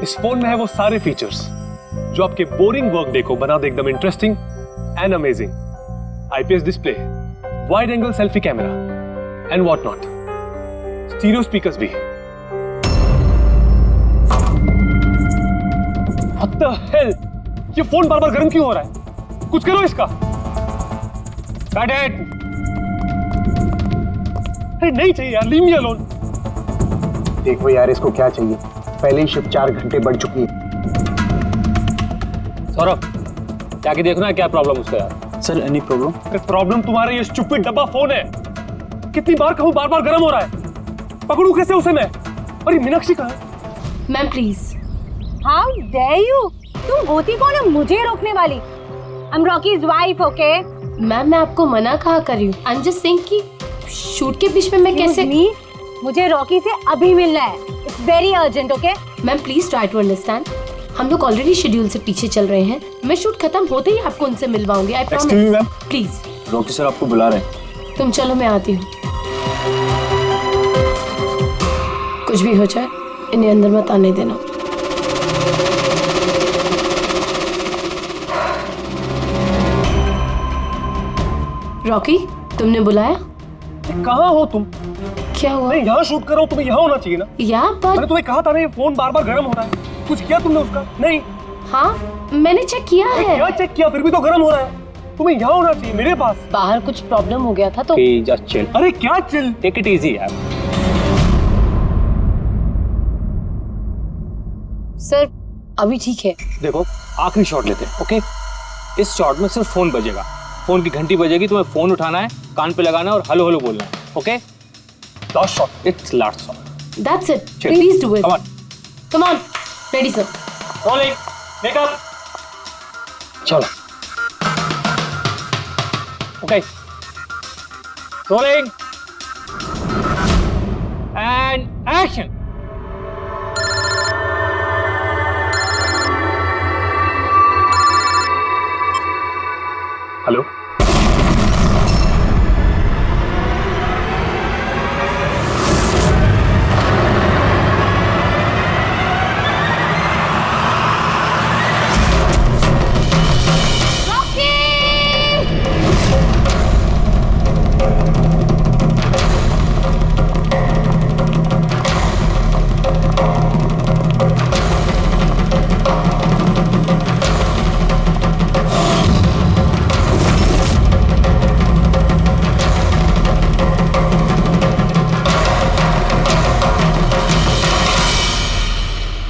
इस फोन में है वो सारे फीचर्स जो आपके बोरिंग वर्क डे को बना दे एकदम interesting and amazing. IPS display, wide angle selfie camera and what not, stereo speakers भी। What the hell? ये फोन बार बार गर्म क्यों हो रहा है? कुछ करो इसका। Cut it! अरे नहीं चाहिए यार, leave me alone। देखो यार इसको क्या चाहिए, पहले ही शिफ्ट 4 घंटे बढ़ चुकी है। सौरभ, जाके देखना है क्या प्रॉब्लम उसका यार। Sir any problem? प्रॉब्लम तुम्हारा ये स्टूपिड डब्बा फोन है। कितनी बार कहूं, बार बार गर्म हो रहा है। पकड़ू कैसे उसे मैं? और ये मीनाक्षी कहाँ है? Ma'am please. How dare you, तुम होती कौन है मुझे रोकने वाली? I am Rocky's wife, okay? Ma'am मैं आपको मना कहा कर रही हूँ। आई एम जस्ट सेइंग कि शूट के बीच में मैं कैसे। मुझे रॉकी से अभी मिलना है, it's very urgent, okay? Ma'am please try to understand, हम लोग ऑलरेडी शेड्यूल से पीछे चल रहे हैं। मैं शूट खत्म होते ही आपको उनसे मिलवाऊंगी, I promise. Please. Rocky sir आपको बुला रहे हैं। तुम चलो, मैं आती हूँ। कुछ भी हो जाए इन्हें अंदर मत आने देना। रॉकी, तुमने बुलाया? कहाँ हो तुम? क्या हुआ? मैं यहाँ शूट कर रहा हूँ, तुम्हें यहाँ होना चाहिए ना। यहाँ पर मैंने तुम्हें कहा था ना ये फोन बार बार गर्म हो रहा है। कुछ किया तुमने उसका? नहीं। हाँ मैंने चेक किया है। क्या चेक किया? फिर भी तो गर्म हो रहा है। तुम्हें यहाँ होना चाहिए मेरे पास। बाहर कुछ प्रॉब्लम हो गया था तो जस्ट चिल। अरे क्या चिल? टेक इट इजी यार। सर अभी ठीक है। देखो आखिरी शॉट लेते हैं, ओके? इस शॉट में सिर्फ फोन बजेगा, फोन की घंटी बजेगी, तुम्हें फोन उठाना है, कान पे लगाना है और हेलो हेलो बोलना है, okay? Last shot. It's last shot. That's it. Please do it. Come on. Come on. Ready, sir. Rolling. Makeup. चलो। Okay. Rolling. And action. Hello.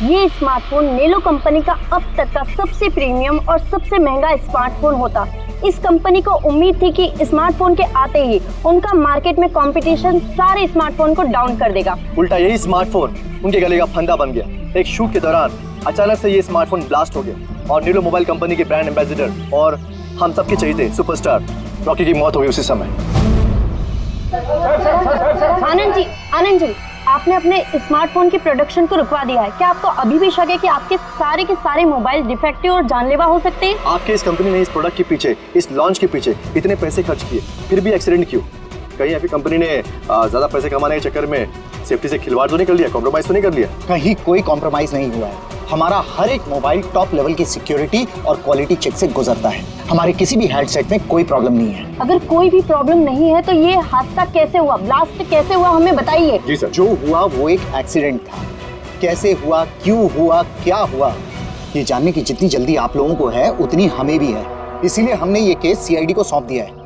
ये स्मार्टफोन नेलो कंपनी का अब तक का सबसे प्रीमियम और सबसे महंगा स्मार्टफोन होता। इस कंपनी को उम्मीद थी कि स्मार्टफोन के आते ही उनका मार्केट में कंपटीशन सारे स्मार्टफोन को डाउन कर देगा। उल्टा यही स्मार्टफोन उनके गले का फंदा बन गया। एक शूट के दौरान अचानक से ये स्मार्टफोन ब्लास्ट हो गया और नेलो मोबाइल कंपनी के ब्रांड एम्बेसडर और हम सबके चहेते सुपरस्टार रॉकी की मौत हो गई उसी समय। आनंद जी, आपने अपने स्मार्टफोन की प्रोडक्शन को रुकवा दिया है। क्या आपको अभी भी शक है कि आपके सारे मोबाइल डिफेक्टिव और जानलेवा हो सकते हैं? आपके इस कंपनी ने इस प्रोडक्ट के पीछे, इस लॉन्च के पीछे इतने पैसे खर्च किए, फिर भी एक्सीडेंट क्यों? कहीं आपकी कंपनी ने ज्यादा पैसे कमाने के चक्कर में सेफ्टी से खिलवाड़ तो नहीं कर लिया, कॉम्प्रोमाइज तो नहीं कर लिया? कहीं कोई कॉम्प्रोमाइज नहीं हुआ है। हमारा हर एक मोबाइल टॉप लेवल की सिक्योरिटी और क्वालिटी चेक से गुजरता है। हमारे किसी भी हैंडसेट में कोई प्रॉब्लम नहीं है। अगर कोई भी प्रॉब्लम नहीं है तो ये हादसा कैसे हुआ, ब्लास्ट कैसे हुआ, हमें बताइए। जी सर। जो हुआ वो एक एक्सीडेंट था। कैसे हुआ, क्यों हुआ, क्या हुआ, ये जानने की जितनी जल्दी आप लोगों को है उतनी हमें भी है। इसीलिए हमने ये केस सीआईडी को सौंप दिया है।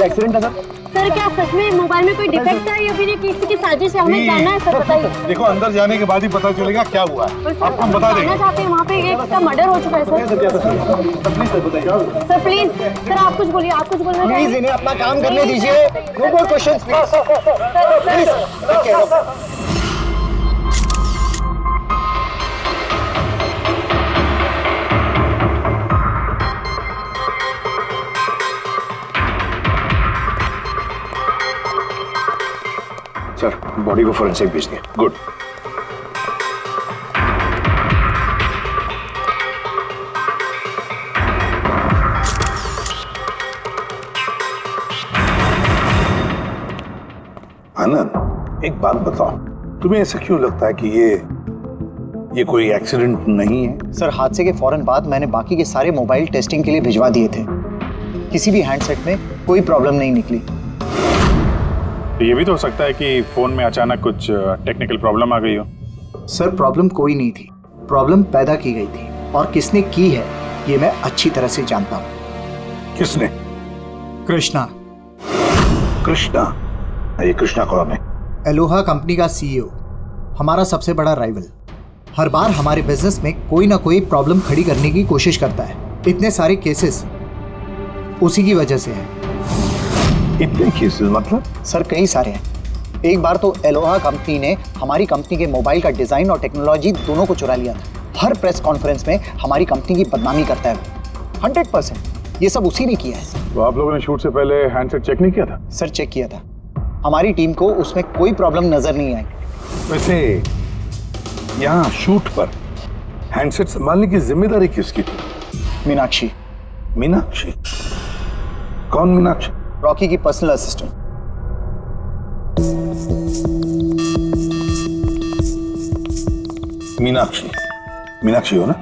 एक्सीडेंट था सर, क्या सच में मोबाइल में कोई डिफेक्ट था या फिर ये किसी की साजिश है? हमें जानना है सर, बताइए। देखो अंदर जाने के बाद ही पता चलेगा क्या हुआ है। आपको हम बता देंगे। जानना चाहते हैं, वहाँ पे एक का मर्डर हो चुका है सर। प्लीज सर, आप कुछ बोलिए, आप कुछ बोलना प्लीज इन्हें अपना काम करने दीजिए। No more questions please. Sir body को फोरेंसिक भेज दिया। गुड। आनंद, एक बात बताओ, तुम्हें ऐसा क्यों लगता है कि ये कोई एक्सीडेंट नहीं है? सर, हादसे के फौरन बाद मैंने बाकी के सारे मोबाइल टेस्टिंग के लिए भिजवा दिए थे। किसी भी हैंडसेट में कोई प्रॉब्लम नहीं निकली। तो ये भी तो हो सकता है कि फोन में अचानक कुछ टेक्निकल प्रॉब्लम आ गई हो। सर, प्रॉब्लम कोई नहीं थी, प्रॉब्लम पैदा की गई थी, और किसने की है ये मैं अच्छी तरह से जानता हूँ। किसने? कृष्णा। कृष्णा? ये कृष्णा कौन है? एलोहा कंपनी का सीईओ, हमारा सबसे बड़ा राइवल। हर बार हमारे बिजनेस में कोई ना कोई प्रॉब्लम खड़ी करने की कोशिश करता है। इतने सारे केसेस उसी की वजह से हैं। इतने केसेस मतलब? सर, कई सारे हैं। एक बार तो एलोहा कंपनी ने हमारी कंपनी के मोबाइल का डिजाइन और टेक्नोलॉजी दोनों को चुरा लिया था। हर प्रेस कॉन्फ्रेंस में हमारी कंपनी की बदनामी करता है। 100% ये सब उसी ने किया है। तो आप लोगों ने शूट से पहले हैंडसेट चेक नहीं किया था? सर, चेक किया था। हमारी टीम को उसमें कोई प्रॉब्लम नजर नहीं आई। वैसे यहाँ शूट पर हैंडसेट संभालने की जिम्मेदारी किसकी थी? मीनाक्षी। मीनाक्षी? कौन मीनाक्षी? रॉकी की पर्सनल असिस्टेंट। मीनाक्षी? मीनाक्षी हो ना?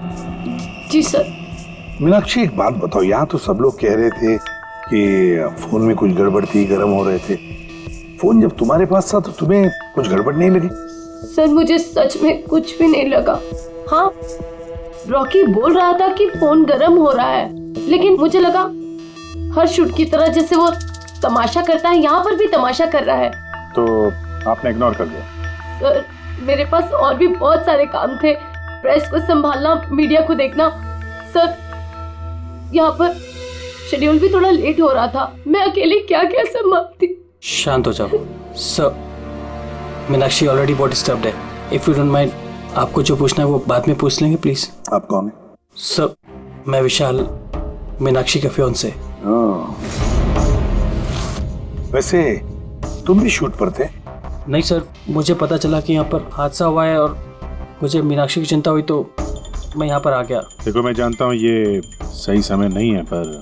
जी सर। मीनाक्षी, एक बात बताओ, यहाँ तो सब लोग कह रहे थे कि फोन में कुछ गड़बड़ थी, गर्म हो रहे थे। फोन जब तुम्हारे पास था तो तुम्हें कुछ गड़बड़ नहीं लगी? सर, मुझे सच में कुछ भी नहीं लगा। हाँ, रॉकी बोल रहा था कि फोन गर्म हो रहा है, लेकिन मुझे लगा हर शूट की तरह जैसे वो तमाशा करता है, यहाँ पर भी तमाशा कर रहा है। तो आपने इग्नोर कर दिया? सर, मेरे पास और भी बहुत सारे काम थे, प्रेस को संभालना, मीडिया को देखना। सर, यहाँ पर शेड्यूल भी थोड़ा लेट हो रहा था, मैं अकेले क्या क्या संभालती। शांत हो जाओ सर। मीनाक्षी ऑलरेडी बहुत डिस्टर्ब्ड है। इफ यू डोंट माइंड, आपको जो पूछना है वो बाद में पूछ लेंगे प्लीज। आप कौन है? सर, मैं विशाल, मीनाक्षी का फियांसे। वैसे तुम भी शूट पर थे? नहीं सर, मुझे पता चला कि यहाँ पर हादसा हुआ है और मुझे मीनाक्षी की चिंता हुई तो मैं यहाँ पर आ गया। देखो, मैं जानता हूँ ये सही समय नहीं है, पर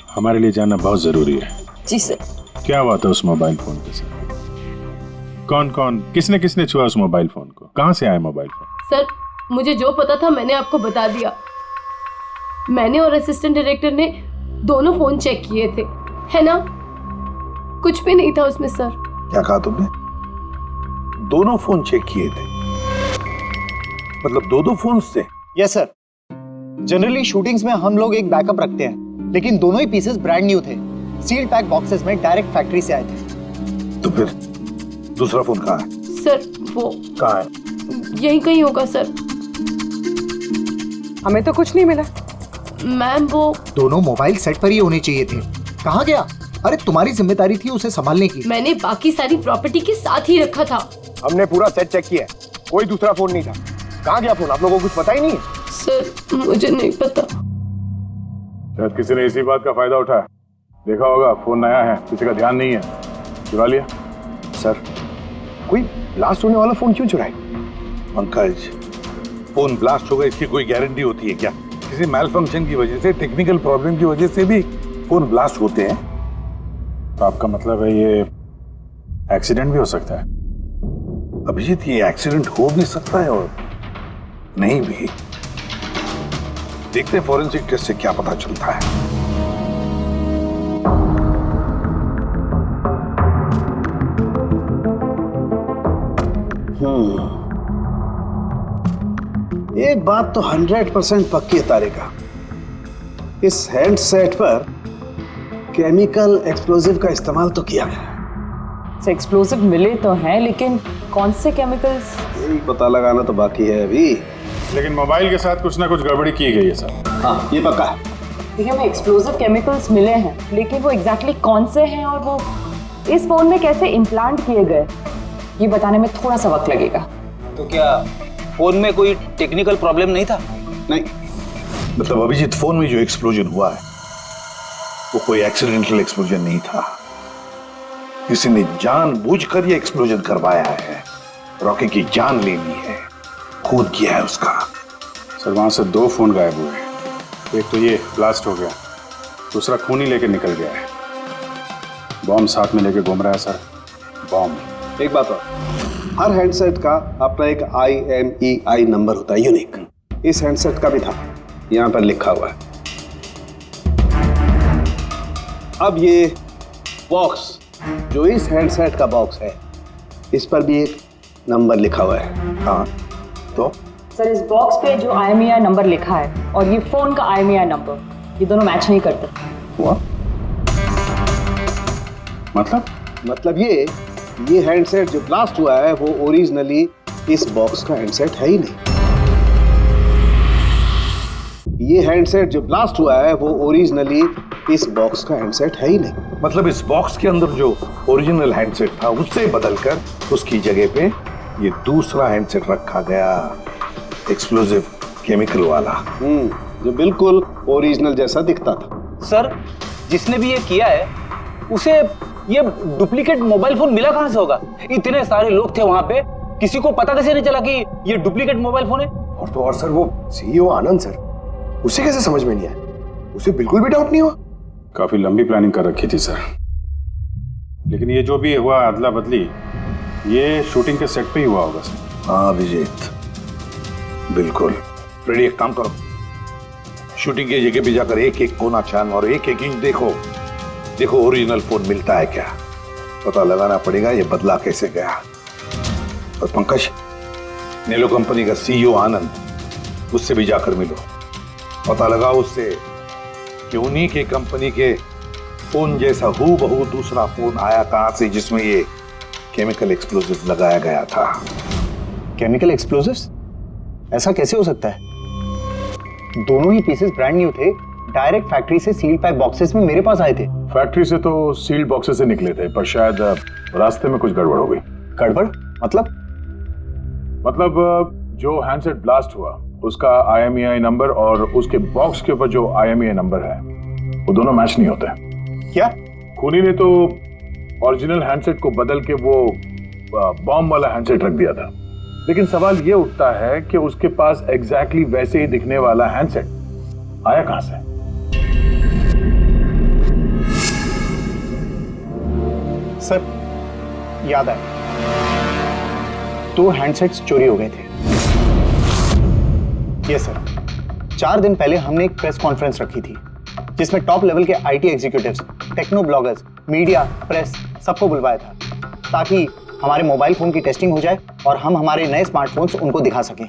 हमारे लिए जानना बहुत जरूरी है। जी सर। क्या हुआ था उस मोबाइल फोन के साथ? कौन कौन, किसने किसने छुआ उस मोबाइल फोन को? कहाँ से आया मोबाइल फोन? सर, मुझे जो पता था मैंने आपको बता दिया। मैंने और असिस्टेंट डायरेक्टर ने दोनों फोन चेक किए थे, है ना? कुछ भी नहीं था उसमें सर। क्या कहा तुमने? दोनों फोन चेक किए थे? मतलब दो फोन थे? Yes sir. जनरली शूटिंग्स में हम लोग एक बैकअप रखते हैं, लेकिन दोनों ही पीसेस ब्रांड न्यू थे, सील्ड पैक बॉक्सेस में डायरेक्ट फैक्ट्री से आए थे। तो फिर दूसरा फोन कहाँ है? सर, वो कहाँ है? यहीं कहीं होगा सर। हमें तो कुछ नहीं मिला। मैम, वो दोनों मोबाइल सेट पर ही होने चाहिए थे। कहाँ गया? अरे, तुम्हारी जिम्मेदारी थी उसे संभालने की। मैंने बाकी सारी प्रॉपर्टी के साथ ही रखा था। हमने पूरा सेट चेक किया, कोई दूसरा फोन नहीं था। कहाँ गया फोन? आप लोगों को कुछ पता ही नहीं है? सर, मुझे नहीं पता। शायद किसी ने इसी बात का फायदा उठाया। देखा होगा फोन नया है, किसी का ध्यान नहीं है, चुरा लिया। सर, कोई ब्लास्ट होने वाला फोन क्यों चुराए? पंकज, फोन ब्लास्ट होगा इसकी कोई गारंटी होती है क्या? किसी मैल फंक्शन की वजह से, टेक्निकल प्रॉब्लम की वजह से भी फोन ब्लास्ट होते हैं। तो आपका मतलब है ये एक्सीडेंट भी हो सकता है? अभिजीत, ये एक्सीडेंट हो भी सकता है और नहीं भी। देखते हैं फॉरेंसिक टेस्ट से क्या पता चलता है। एक बात तो 100% पक्की है तारिका, इस हैंडसेट पर केमिकल एक्सप्लोजिव का इस्तेमाल तो किया गया। एक्सप्लोजिव मिले तो हैं, लेकिन कौन से केमिकल्स? यही पता लगाना तो बाकी है अभी। लेकिन मोबाइल के साथ कुछ ना कुछ गड़बड़ी की गई है सर। हाँ, ये पक्का है। देखिए, हमें एक्सप्लोजिव केमिकल्स मिले हैं, लेकिन वो एग्जैक्टली कौन से हैं और वो इस फोन में कैसे इम्प्लांट किए गए, ये बताने में थोड़ा सा वक्त लगेगा। तो क्या फोन में कोई टेक्निकल प्रॉब्लम नहीं था? नहीं, मतलब अभिजीत, फोन में जो एक्सप्लोजन हुआ है वो कोई एक्सीडेंटल एक्सप्लोजन नहीं था। किसी ने जानबूझकर ये एक्सप्लोजन करवाया है। रॉकी की जान लेनी है, खून किया है उसका। सर, वहां से 2 फोन गायब हुए। एक तो ये ब्लास्ट हो गया, दूसरा खून ही लेके निकल गया है। बॉम्ब साथ में लेके घूम रहा है सर, बॉम्ब। एक बात और, हर हैंडसेट का अपना एक IMEI नंबर होता है, यूनिक। इस हैंडसेट का भी था, यहां पर लिखा हुआ है। अब ये बॉक्स, जो इस हैंडसेट का बॉक्स है, इस पर भी एक नंबर लिखा हुआ है। हाँ, तो सर इस बॉक्स पे जो IMEI नंबर लिखा है और ये फोन का IMEI नंबर, ये दोनों मैच नहीं करते। हुआ मतलब ये हैंडसेट जो ब्लास्ट हुआ है वो ओरिजिनली इस बॉक्स का हैंडसेट है ही नहीं। ये हैंडसेट जो ब्लास्ट हुआ है वो ओरिजिनली इस बॉक्स का हैंडसेट है ही नहीं। मतलब इस बॉक्स के अंदर जो ओरिजिनल हैंडसेट था उससे बदलकर उसकी जगह पे ये दूसरा हैंडसेट रखा गया, एक्सप्लोजिव केमिकल वाला, जो बिल्कुल ओरिजिनल जैसा दिखता था। सर जिसने भी ये किया है उसे ये डुप्लीकेट मोबाइल फोन मिला कहां से होगा? इतने सारे लोग थे वहां पे, किसी को पता कैसे नहीं चला कि ये डुप्लीकेट मोबाइल फोन है? और तो और सर वो CEO आनंद सर, उसे कैसे समझ में नहीं आया? उसे बिल्कुल भी डाउट नहीं हुआ? काफी लंबी प्लानिंग कर रखी थी सर, लेकिन ये जो भी हुआ अदला बदली, ये शूटिंग के सेट पे ही हुआ होगा सर। हाँ अभिजीत, बिल्कुल। फ्रेडी एक काम करो, शूटिंग की जगह पे जाकर एक एक कोना छान और एक एक इंच देखो ओरिजिनल फोन मिलता है क्या, पता लगाना पड़ेगा ये बदला कैसे गया। और पंकज, नेलो कंपनी का CEO आनंद, उससे भी जाकर मिलो, पता लगाओ उससे कि उन्हीं के कंपनी के फोन जैसा हूबहू दूसरा फोन आया कहां से जिसमें ये केमिकल एक्सप्लोजिव लगाया गया था। Chemical explosives? ऐसा कैसे हो सकता है? दोनों ही पीसेस ब्रांड न्यू थे, डायरेक्ट फैक्ट्री से सील्ड पैक बॉक्सेस में मेरे पास आए थे। फैक्ट्री से तो सील्ड बॉक्सेस से निकले थे, पर शायद रास्ते में कुछ गड़बड़ हो गई। गड़बड़ मतलब जो हैंडसेट ब्लास्ट हुआ उसका IMEI नंबर और उसके बॉक्स के ऊपर जो IMEI नंबर है वो दोनों मैच नहीं होते। क्या? खूनी ने तो ओरिजिनल हैंडसेट को बदल के वो बॉम्ब वाला हैंडसेट रख दिया था, लेकिन सवाल ये उठता है कि उसके पास एग्जैक्टली वैसे ही दिखने वाला हैंडसेट आया कहां से? सर याद आया, 2 हैंडसेट्स चोरी हो गए थे। यस सर, 4 दिन पहले हमने एक प्रेस कॉन्फ्रेंस रखी थी जिसमें टॉप लेवल के IT executives, techno bloggers, media, press सबको बुलवाया था ताकि हमारे मोबाइल फोन की टेस्टिंग हो जाए और हम हमारे नए स्मार्टफोन्स उनको दिखा सकें।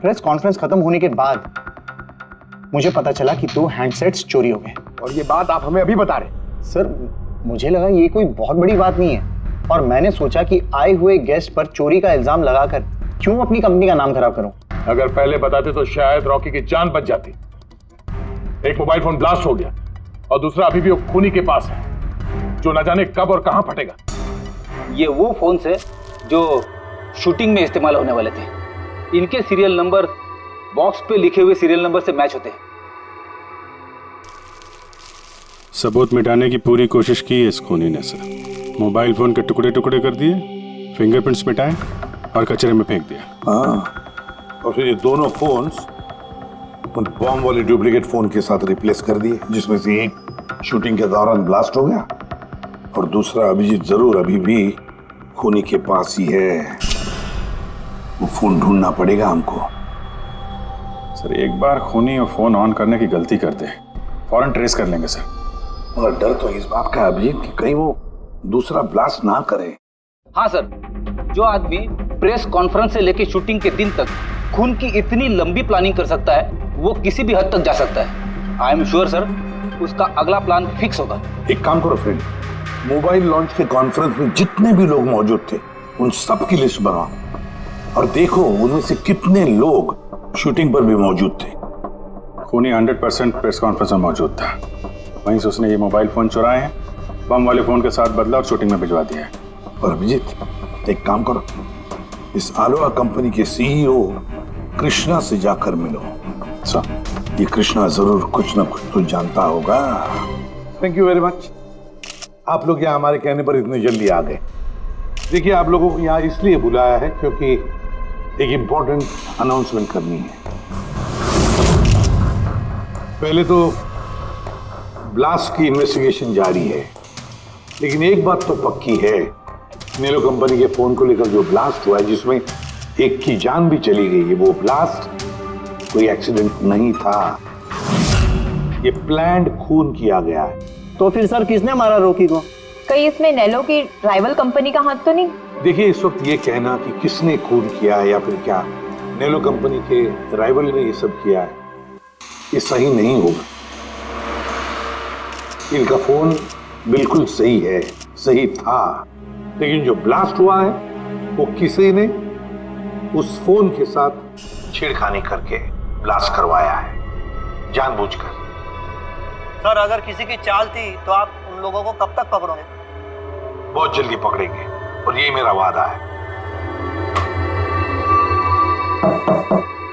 प्रेस कॉन्फ्रेंस खत्म होने के बाद मुझे पता चला कि 2 हैंडसेट्स चोरी हो गए। और ये बात आप हमें अभी बता रहे? सर मुझे लगा ये कोई बहुत बड़ी बात नहीं है और मैंने सोचा कि आए हुए गेस्ट पर चोरी का इल्जाम लगाकर क्यों अपनी कंपनी का नाम खराब करूं। अगर पहले बताते तो शायद रॉकी की जान बच जाती। एक मोबाइल फोन ब्लास्ट हो गया और दूसरा अभी भी वो खूनी के पास है, जो न जाने कब और कहां फटेगा। ये वो फोन है जो शूटिंग में इस्तेमाल होने वाले थे। इनके सीरियल नंबर बॉक्स पे लिखे हुए सीरियल नंबर से मैच होते हैं। सबूत मिटाने की पूरी कोशिश की है इस खूनी ने सर। मोबाइल फोन के टुकड़े टुकड़े कर दिए, फिंगरप्रिंट्स मिटाए और कचरे में फेंक दिया। हाँ, और फिर ये दोनों फोन्स उन बॉम्ब वाले डुप्लीकेट फोन के साथ रिप्लेस कर दिए, जिसमें से एक शूटिंग के दौरान ब्लास्ट हो गया और दूसरा अभिजीत जरूर अभी भी खूनी के पास ही है। वो फोन ढूंढना पड़ेगा हमको। सर एक बार खूनी और फोन ऑन करने की गलती करते हैं, फौरन ट्रेस कर लेंगे सर। और डर तो इस बात का अभिजीत कि कहीं वो दूसरा ब्लास्ट ना करे। हाँ सर, जो आदमी प्रेस कॉन्फ्रेंस से लेकर शूटिंग के दिन तक खून की इतनी लंबी प्लानिंग कर सकता है, वो किसी भी हद तक जा सकता है। आई एम श्योर सर, उसका अगला प्लान फिक्स होगा। एक काम करो फ्रेंड, मोबाइल लॉन्च के कॉन्फ्रेंस में जितने भी लोग मौजूद थे उन सब की लिस्ट बनाओ और देखो उनमें से कितने लोग शूटिंग पर भी मौजूद थे। खूनी 100% प्रेस कॉन्फ्रेंस में मौजूद था, वहीं से उसने ये मोबाइल फोन चुराए हैं, बम वाले फोन के साथ बदला और शूटिंग में भिजवा दिया है। और अभिजीत एक काम करो, इस आलोआ कंपनी के CEO कृष्णा से जाकर मिलो। ये कृष्णा जरूर कुछ ना कुछ तो जानता होगा। थैंक यू वेरी मच, आप लोग यहाँ हमारे कहने पर इतने जल्दी आ गए। देखिए आप लोगों को यहाँ इसलिए बुलाया है क्योंकि एक इम्पोर्टेंट अनाउंसमेंट करनी है। पहले तो ब्लास्ट की इन्वेस्टिगेशन जारी है, लेकिन एक बात तो पक्की है नेलो कंपनी के फोन को लेकर जो ब्लास्ट हुआ है, जिसमें एक की जान भी चली गई है, वो ब्लास्ट कोई एक्सीडेंट नहीं था। ये प्लान्ड खून किया गया है। तो फिर सर किसने मारा रॉकी को? कहीं इसमें नेलो की राइवल कंपनी का हाथ तो नहीं? देखिए, इस वक्त ये कहना कि किसने खून किया है या फिर क्या नेलो कंपनी के राइवल ने ये सब किया है, ये सही नहीं होगा। इनका फोन बिल्कुल सही है, सही था, लेकिन जो ब्लास्ट हुआ है वो किसी ने उस फोन के साथ छेड़खानी करके ब्लास्ट करवाया है, जानबूझकर। सर अगर किसी की चाल थी तो आप उन लोगों को कब तक पकड़ोगे? बहुत जल्दी पकड़ेंगे, और यही मेरा वादा है।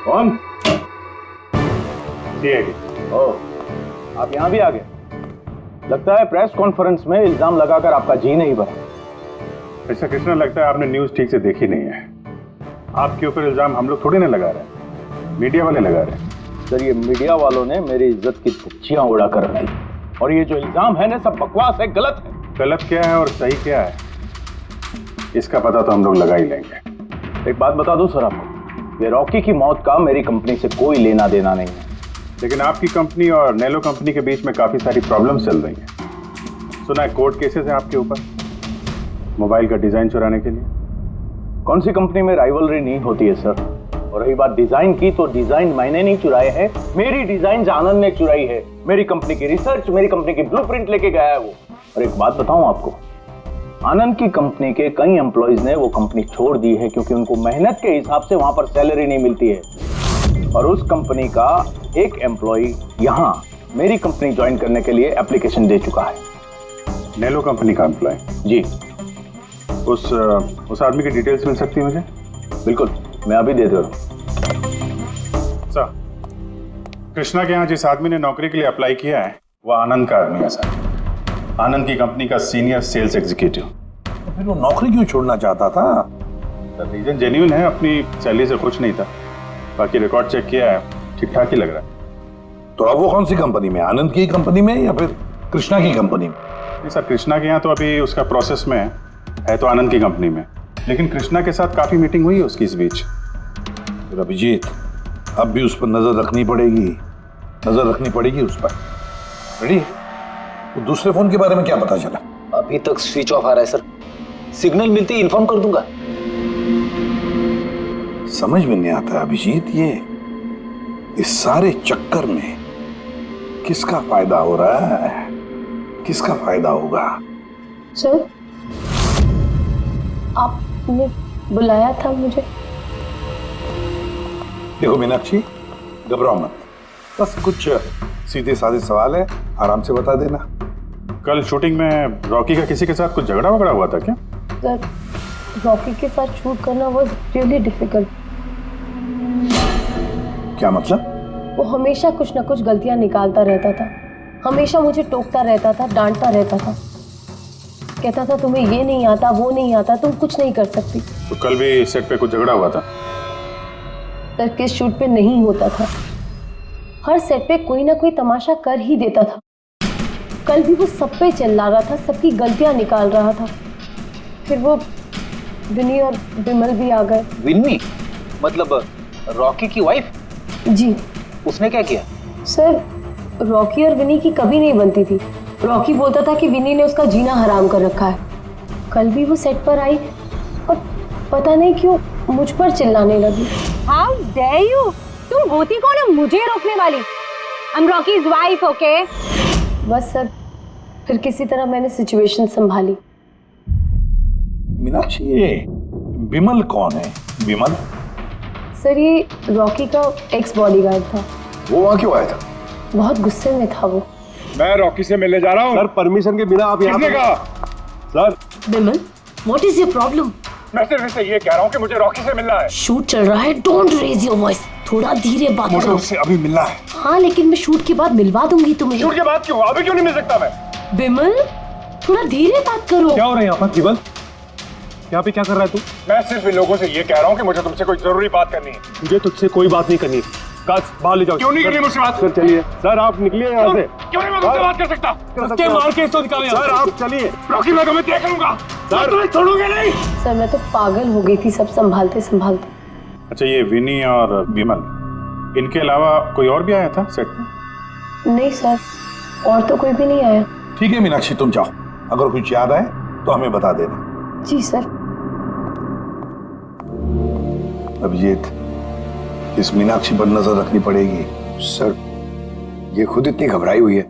कौन? सीआईडी। ओह, आप यहाँ भी आ गए। लगता है प्रेस कॉन्फ्रेंस में इल्जाम लगाकर आपका जी नहीं भरा। ऐसा कृष्णा, लगता है आपने न्यूज ठीक से देखी नहीं है। आपके ऊपर इल्जाम हम लोग थोड़ी ना लगा रहे हैं, मीडिया वाले लगा रहे हैं। सर, ये मीडिया वालों ने मेरी इज्जत की धज्जियां उड़ा कर रख दी, और ये जो इल्जाम है ना, सब बकवास है, गलत है। गलत क्या है और सही क्या है, इसका पता तो हम लोग लगा ही लेंगे। एक बात बता दूं सर आपको, ये रॉकी की मौत का मेरी कंपनी से कोई लेना देना नहीं है। लेकिन आपकी कंपनी और नेलो कंपनी के बीच में काफी सारी प्रॉब्लम्स चल रही हैं। सुना है कोर्ट केसेस है आपके ऊपर मोबाइल का डिजाइन चुराने के लिए। कौन सी कंपनी में राइवलरी नहीं होती है सर? और रही बात डिजाइन की, तो डिजाइन मैंने नहीं चुराए हैं, मेरी डिजाइन आनंद ने चुराई है। मेरी कंपनी की रिसर्च, मेरी कंपनी की ब्लूप्रिंट लेके गया है वो। और एक बात बताऊं आपको, आनंद की कंपनी के कई एम्प्लॉइज ने वो कंपनी छोड़ दी है, क्योंकि उनको मेहनत के हिसाब से वहां पर सैलरी नहीं मिलती है। और उस कंपनी का एक एम्प्लॉय यहाँ मेरी कंपनी ज्वाइन करने के लिए एप्लीकेशन दे चुका है। नेलो कंपनी का एम्प्लॉय? जी। उस आदमी की डिटेल्स मिल सकती है मुझे? बिल्कुल, मैं अभी दे दे रहा हूँ। सर, कृष्णा के यहाँ जिस आदमी ने नौकरी के लिए अप्लाई किया है वो आनंद का आदमी है सर। आनंद की कंपनी का सीनियर सेल्स एग्जीक्यूटिव। तो फिर वो नौकरी क्यों छोड़ना चाहता था? सर, रीजन जेन्युइन है, अपनी सैलरी से खुश नहीं था। बाकी रिकॉर्ड चेक किया है, ठीक ठाक ही लग रहा है। तो अब वो कौन सी कंपनी में? आनंद की कंपनी में या फिर कृष्णा की कंपनी में? नहीं सर, कृष्णा के यहाँ तो अभी उसका प्रोसेस में है तो आनंद की कंपनी में, लेकिन कृष्णा के साथ काफी मीटिंग हुई है उसकी इस बीच। फिर अभिजीत, अब भी उस पर नजर रखनी पड़ेगी उस पर। रेडी? तो दूसरे फोन के बारे में क्या पता चला? अभी तक स्विच ऑफ आ रहा है सर, सिग्नल मिलते ही इन्फॉर्म कर दूंगा। समझ में नहीं आता अभिजीत, ये इस सारे चक्कर में किसका फायदा हो रहा है, किसका फायदा होगा? सर, आपने बुलाया था मुझे? देखो मीनाक्षी, घबराओ मत, बस कुछ सीधे साधे सवाल है, आराम से बता देना। कल शूटिंग में रॉकी का किसी के साथ कुछ झगड़ा वगड़ा हुआ था क्या? सर, रॉकी के साथ शूट करना वाज रियली डिफिकल्ट। क्या मतलब? वो हमेशा कुछ ना कुछ गलतियां निकालता रहता था, हमेशा मुझे टोकता रहता था, डांटता रहता था, कहता था तुम्हें ये नहीं आता, वो नहीं आता, तुम कुछ नहीं कर सकती। तो कल भी सेट पे कुछ झगड़ा हुआ था? सर, किस शूट पे नहीं होता था, हर सेट पे कोई ना कोई तमाशा कर ही देता था। कल भी वो सब पे चिल्ला रहा था, सबकी गलतियां निकाल रहा था। फिर वो विनी और विमल भी आ गए। विन्नी? मतलब रॉकी की वाइफ? जी। उसने क्या किया? सर, रॉकी और विनी की कभी नहीं बनती थी। रॉकी बोलता था कि विनी ने उसका जीना हराम कर रखा है। कल भी वो सेट पर आई और पता नहीं क्यों मुझ पर चिल्लाने लगी। How dare you? तुम होती कौन है मुझे रोकने वाली? I'm Rocky's wife, okay? बस सर, फिर किसी तरह मैंने सिचुएशन संभाली। मीनाक्षी, ये विमल कौन है? विमल? सर, ये रॉकी का एक्स बॉडीगार्ड था। वो वहाँ क्यों आया था? बहुत गुस्से में था वो। मैं रॉकी से मिलने जा रहा हूँ। सर, परमिशन के बिना आप यहाँ किसने कहा? Sir, Vimal, what is your problem? मैं सिर्फ इससे ये कह रहा हूँ कि मुझे रॉकी से मिलना है। शूट चल रहा है, डोंट रेज योर वॉइस, थोड़ा धीरे बात मुझे करो। उससे अभी मिलना है। हाँ, लेकिन मैं शूट के बाद मिलवा दूंगी तुम्हें। शूट के बाद क्यों? अभी क्यों नहीं मिल सकता मैं? विमल, थोड़ा धीरे बात करो। क्या हो रहा है यहाँ पर? विमल, यहाँ पे क्या कर रहा है तू? मैं सिर्फ इन लोगों से ये कह रहा हूँ कि मुझे तुमसे कोई जरूरी बात करनी है। मुझे तुझसे कोई बात नहीं करनी। काज, बाहर ले जाओ। क्यों नहीं करनी मुझसे बात? सर चलिए। सर, आप निकलिए यहाँ से। क्यों नहीं मैं तुमसे बात कर सकता? मार के इसको निकालो यहाँ से। सर, आप चलिए। रॉकी, मैं तुम्हें देख लूंगा। सर तुम्हें छोड़ूंगा नहीं। सर मैं तो पागल हो गई थी सब संभालते संभालते। अच्छा ये विनी और विमल, इनके अलावा कोई और भी आया था सेट में? नहीं सर, और तो कोई भी नहीं आया। ठीक है मीनाक्षी, तुम जाओ, अगर कुछ याद आए तो हमें बता देना। जी सर। अभिजीत, इस मीनाक्षी पर नजर रखनी पड़ेगी। सर ये खुद इतनी घबराई हुई है,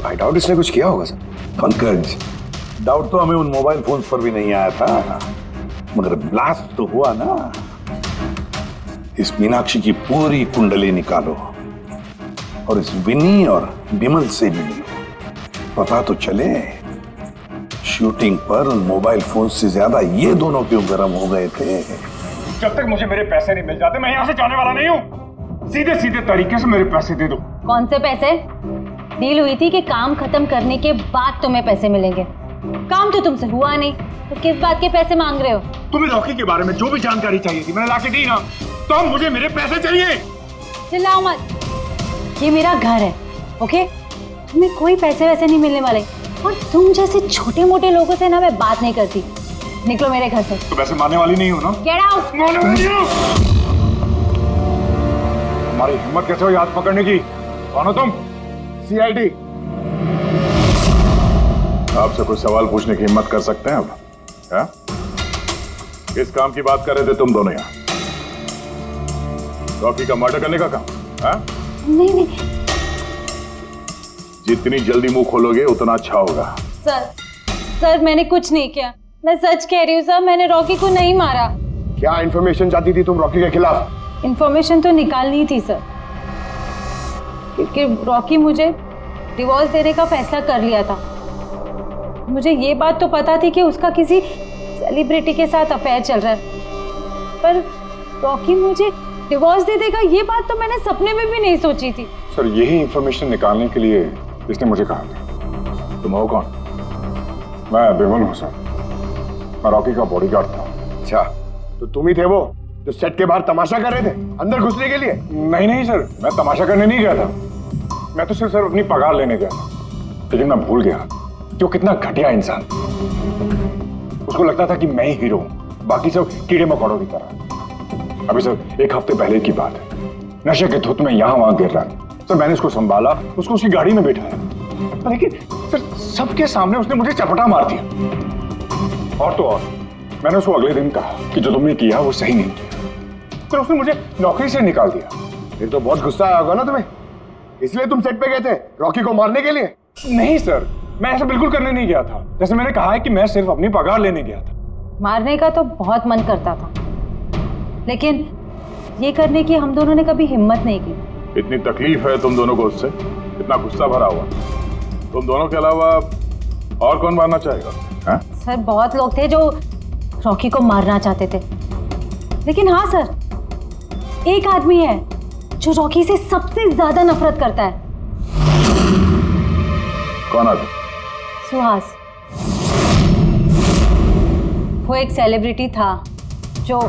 आई डाउट इसने कुछ किया होगा सर। पंकज, डाउट तो हमें उन मोबाइल फोन्स पर भी नहीं आया था, मगर ब्लास्ट तो हुआ ना। इस मीनाक्षी की पूरी कुंडली निकालो और इस विनी और विमल से मिलो, पता तो चले शूटिंग पर उन मोबाइल फोन से ज्यादा ये दोनों क्यों गर्म हो गए थे। जब तक मुझे मेरे पैसे नहीं मिल जाते मैं यहाँ से जाने वाला नहीं हूँ। सीधे सीधे तरीके से मेरे पैसे दे दो। कौन से पैसे? डील हुई थी कि काम खत्म करने के बाद तुम्हें पैसे मिलेंगे। काम तो तुमसे हुआ नहीं, तो किस बात के पैसे मांग रहे हो? तुम्हें रॉकी के बारे में जो भी जानकारी चाहिए थी मैंने लाके दी ना, तो अब मुझे मेरे पैसे चाहिए। चिल्लाओ मत, ये मेरा घर है, ओके? तुम्हें कोई पैसे वैसे नहीं मिलने वाले, और तुम जैसे छोटे मोटे लोगों से ना मैं बात नहीं करती। निकलो मेरे घर से। तो वैसे मारने वाली नहीं हो ना? Get out. मारने वाली नहीं हो। तुम्हारी हिम्मत कैसे हुई हाथ पकड़ने की? कौन हो तुम? सीआईडी। आपसे कुछ सवाल पूछने की हिम्मत कर सकते हैं अब? है? किस काम की बात कर रहे थे तुम दोनों यहाँ? रॉकी का मर्डर करने का काम? है? नहीं। जितनी जल्दी मुंह खोलोगे उतना अच्छा होगा। सर मैंने कुछ नहीं किया, मैं सच कह रही हूँ सर, मैंने रॉकी को नहीं मारा। क्या इन्फॉर्मेशन चाहती थी तुम रॉकी के खिलाफ? इन्फॉर्मेशन तो निकालनी थी सर, क्योंकि रॉकी मुझे डिवोर्स देने का फैसला कर लिया था। मुझे ये बात तो पता थी कि उसका किसी सेलिब्रिटी के साथ अफेयर चल रहा है, पर रॉकी मुझे डिवोर्स दे देगा ये बात तो मैंने सपने में भी नहीं सोची थी। सर यही इंफॉर्मेशन निकालने के लिए इसने मुझे कहा था। तुम हो कौन? मैं विमल हूँ सर, मैं रॉकी का बॉडीगार्ड था। अच्छा, तो तुम ही थे वो जो सेट के बाहर तमाशा कर रहे थे अंदर घुसने के लिए? नहीं सर, मैं तमाशा करने नहीं गया था। मैं तो सिर्फ अपनी पगार लेने गया था, लेकिन मैं भूल गया कि वो कितना घटिया इंसान। उसको लगता था कि मैं ही हीरो हूँ, बाकी सब कीड़े मकोड़ों की तरह। अभी सर 1 हफ्ते पहले की बात है, नशे के धुत में यहाँ वहां गिर रहा था। सर मैंने उसको संभाला, उसको उसकी गाड़ी में बैठाया, लेकिन सर सबके सामने उसने मुझे चपटा मार दिया। और तो और मैंने उसको अगले दिन कहा कि जो तुमने किया वो सही नहीं किया, फिर उसने मुझे नौकरी से निकाल दिया। फिर तो बहुत गुस्सा आया होगा ना तुम्हें, इसलिए तुम सेट पे गए थे रॉकी को मारने के लिए? नहीं सर, मैं ऐसा बिल्कुल करने नहीं गया था। जैसे मैंने कहा है कि मैं सिर्फ अपनी पगार लेने गया था। मारने का तो बहुत मन करता था, लेकिन ये करने की हम दोनों ने कभी हिम्मत नहीं की। इतनी तकलीफ है तुम दोनों को उससे, इतना गुस्सा भरा हुआ। तुम दोनों के अलावा और कौन मारना चाहेगा? है? सर बहुत लोग थे जो रॉकी को मारना चाहते थे, लेकिन हाँ सर, एक आदमी है जो रॉकी से सबसे ज्यादा नफरत करता है। कौन आदमी? सुहास। वो एक सेलिब्रिटी था जो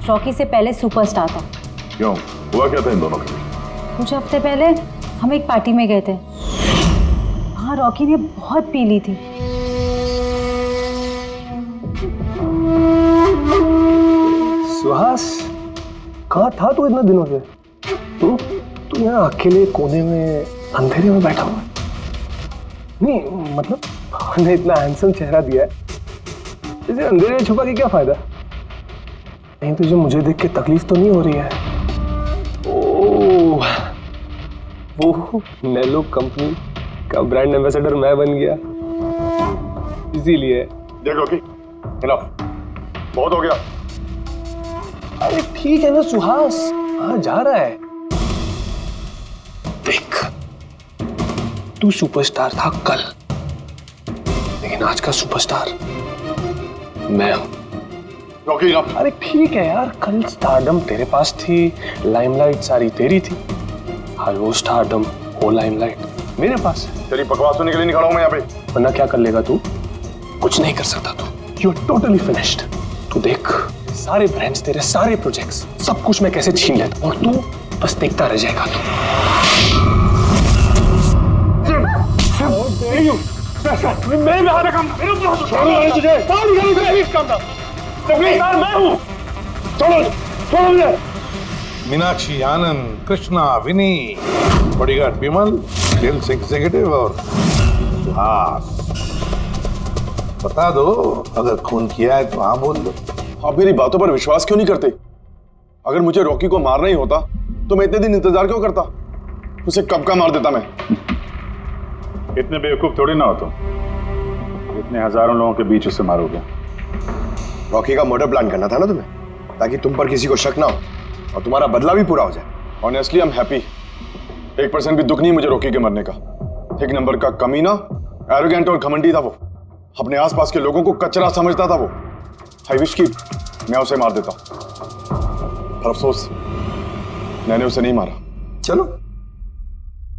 रॉकी से पहले सुपरस्टार था। क्यों, हुआ क्या था इन दोनों के बीच? कुछ हफ्ते पहले हम एक पार्टी में गए थे, वहाँ रॉकी ने बहुत पी ली थी। सुहास, कहाँ था तू इतने दिनों से? तू यहाँ अकेले कोने में अंधेरे में बैठा हुआ? नहीं मतलब हमने इतना हैंडसम चेहरा दिया है, इसे अंधेरे में छुपा के क्या फायदा? नहीं तुझे मुझे देख के तकलीफ तो नहीं हो रही है? ओह, वो नेलो कंपनी का ब्रांड एम्बेसडर मैं बन गया, इसीलिए। देख रॉकी, बहुत हो गया। अरे ठीक है ना सुहास, कहाँ जा रहा है? देख, तू सुपरस्टार था कल, लेकिन आज का सुपरस्टार मैं हूं। रॉकी, अरे ठीक है यार, कल स्टारडम तेरे पास थी, लाइमलाइट सारी तेरी थी, आज वो स्टारडम वो लाइमलाइट मेरे पास है। तेरी बकवास सुनने के लिए नहीं खड़ा हूं मैं यहाँ पे। वरना क्या कर लेगा तू? कुछ नहीं कर सकता तू, यू आर टोटली फिनिश्ड। तू देख, सारे ब्रांड्स तेरे, सारे प्रोजेक्ट्स, सब कुछ मैं कैसे छीन लेता, और तू बस देखता रह जाएगा। मेरे में हाथ काम मेरे ऊपर छोड़ो तुझे काम था मैं हूँ छोड़ो मुझे। मीनाक्षी, आनंद, कृष्णा, विनी, बॉडीगार्ड विमल, सेल्स एग्जीक्यूटिव और सुहास। बता दो, अगर खून किया है तो हाँ बोल दो। आप मेरी बातों पर विश्वास क्यों नहीं करते? अगर मुझे रॉकी को मारना ही होता तो मैं इतने दिन इंतजार क्यों करता? उसे कब का मार देता मैं। इतने बेवकूफ थोड़ी ना हो तुम, इतने हजारों लोगों के बीच उसे मारोगे। रॉकी का मर्डर प्लान करना था ना तुम्हें, ताकि तुम पर किसी को शक ना हो और तुम्हारा बदला भी पूरा हो जाए। Honestly I am happy. 1% भी दुख नहीं मुझे रॉकी के मरने का। एक नंबर का कमीना, एरोगेंट और घमंडी था वो। अपने आसपास के लोगों को कचरा समझता था वो। आई विश कि मैं उसे मार देता, पर अफसोस मैंने उसे नहीं मारा। चलो,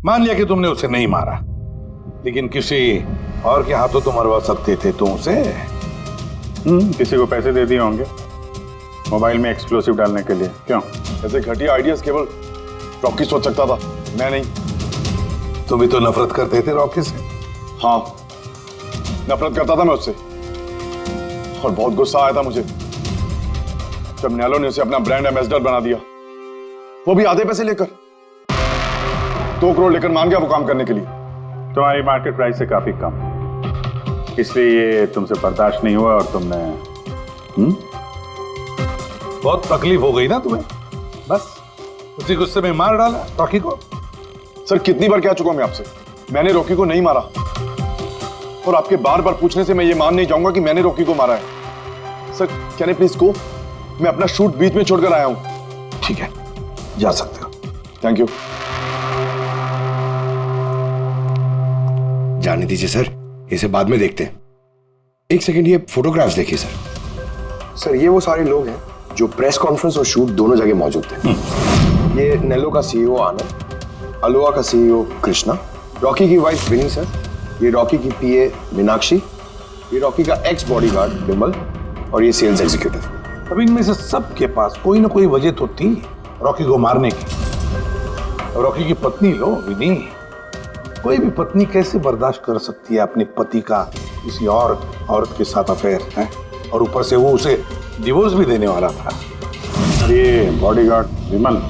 मान लिया कि तुमने उसे नहीं मारा, लेकिन किसी और के हाथों तो मरवा सकते थे तुम उसे। किसी को पैसे दे दिए होंगे मोबाइल में एक्सप्लोसिव डालने के लिए। क्यों? ऐसे घटिया आइडियाज केवल रॉकी सोच सकता था, मैं नहीं। तुम भी तो नफरत करते थे रॉकी से। हाँ, नफरत करता था मैं उससे, और बहुत गुस्सा आया था मुझे जब नैलो ने उसे अपना ब्रांड एम्बेसडर बना दिया, वो भी आधे पैसे लेकर। 2 करोड़ लेकर मान गया वो काम करने के लिए। तुम्हारी मार्केट प्राइस से काफी कम, इसलिए ये तुमसे बर्दाश्त नहीं हुआ और तुमने बहुत तकलीफ हो गई ना तुम्हें, बस उसी गुस्से में मार डाला रॉकी को। सर, कितनी बार कह चुका हूं मैं आपसे, मैंने रॉकी को नहीं मारा, और आपके बार बार पूछने से मैं ये मान नहीं जाऊंगा कि मैंने रॉकी को मारा है। Sir, can I please go? मैं अपना शूट बीच में छोड़कर आया हूं। ठीक है, जा सकते हो। Thank you. जाने दीजिए सर, इसे बाद में देखते हैं। एक सेकंड, ये फोटोग्राफ्स देखिए सर। सर, ये वो सारे लोग हैं जो प्रेस कॉन्फ्रेंस और शूट दोनों जगह मौजूद थे। ये नेलो का सीईओ आनंद, अलोआ का सीईओ कृष्णा, रॉकी की वाइफ विनी सर, ये रॉकी की पीए मीनाक्षी, ये रॉकी का एक्स बॉडीगार्ड विमल, और ये सेल्स एग्जीक्यूटिव। अब इनमें से सबके पास कोई ना कोई वजह तो थी रॉकी को मारने की। रॉकी की पत्नी लो, विनी। कोई भी पत्नी कैसे बर्दाश्त कर सकती है अपने पति का किसी और औरत के साथ अफेयर है, और ऊपर से वो उसे डिवोर्स भी देने वाला था। ये बॉडीगार्ड विमल,